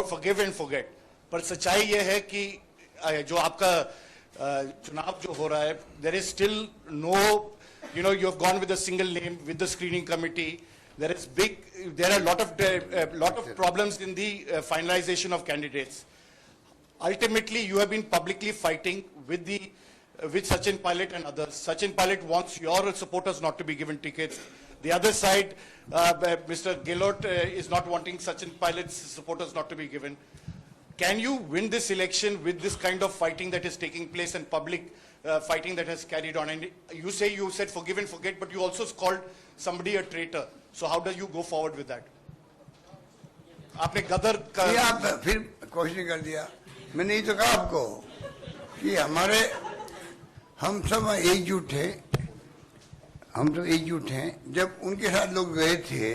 forgive and forget. पर सच्चाई ये है कि जो आपका चुनाव जो हो रहा है, there is still no, you know, you have gone with a single name with the screening committee. There are a lot of problems in the finalization of candidates. Ultimately, you have been publicly fighting with Sachin Pilot and others. Sachin Pilot wants your supporters not to be given tickets. The other side, Mr. Gehlot is not wanting Sachin Pilot's supporters not to be given. Can you win this election with this kind of fighting that is taking place and public fighting that has carried on? And you said forgive and forget, but you also called somebody a traitor. So how do you go forward with that? आपने गदर का आप फिर question कर दिया। मैंने ये तो कहा आपको कि हम सब एकजुट थे, हम सब एकजुट हैं। जब उनके साथ लोग गए थे,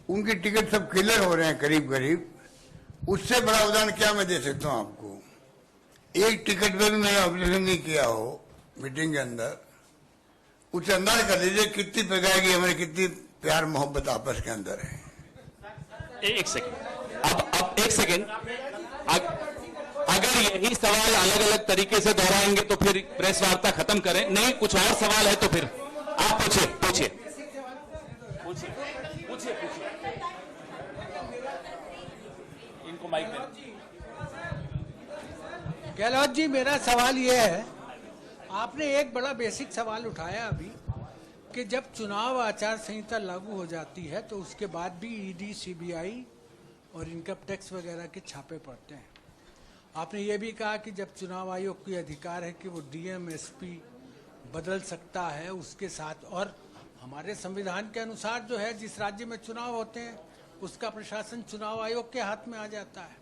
उनके टिकट सब क्लियर हो रहे हैं करीब करीब। उससे बड़ा उदाहरण क्या मैं दे सकता हूँ आपको? एक टिकट पे भी मैंने ऑब्जर्वेशन नहीं किया हो मीटिंग के अंदर। उसे अंदाज कर लीजिए कितनी प्रकार की हमारी कितनी प्यार मोहब्बत आपस के अंदर है। एक सेकंड, अब एक सेकंड, अगर यही सवाल अलग अलग तरीके से दोहराएंगे तो फिर प्रेस वार्ता खत्म करें। नहीं, कुछ और सवाल है तो फिर आप पूछिए। इनको माइक दे। गहलोत जी, मेरा सवाल ये है, आपने एक बड़ा बेसिक सवाल उठाया अभी कि जब चुनाव आचार संहिता लागू हो जाती है तो उसके बाद भी ईडी, सीबीआई और इनकम टैक्स वगैरह के छापे पड़ते हैं। आपने ये भी कहा कि जब चुनाव आयोग को अधिकार है कि वो डीएम, एसपी बदल सकता है उसके साथ, और हमारे संविधान के अनुसार जो है जिस राज्य में चुनाव होते हैं उसका प्रशासन चुनाव आयोग के हाथ में आ जाता है।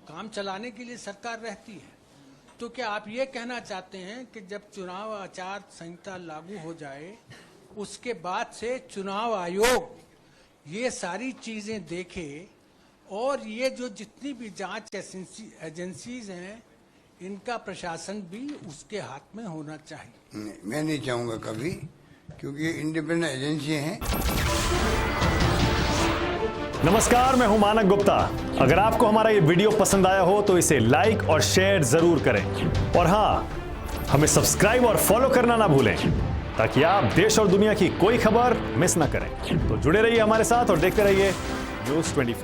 काम चलाने के लिए सरकार रहती है। तो क्या आप ये कहना चाहते हैं कि जब चुनाव आचार संहिता लागू हो जाए उसके बाद से चुनाव आयोग ये सारी चीजें देखे और ये जो जितनी भी जांच एजेंसीज हैं इनका प्रशासन भी उसके हाथ में होना चाहिए? मैं नहीं चाहूंगा कभी, क्योंकि ये इंडिपेंडेंट एजेंसी हैं। नमस्कार, मैं हूं मानक गुप्ता। अगर आपको हमारा ये वीडियो पसंद आया हो तो इसे लाइक और शेयर जरूर करें, और हाँ, हमें सब्सक्राइब और फॉलो करना ना भूलें ताकि आप देश और दुनिया की कोई खबर मिस ना करें। तो जुड़े रहिए हमारे साथ और देखते रहिए न्यूज़ 24।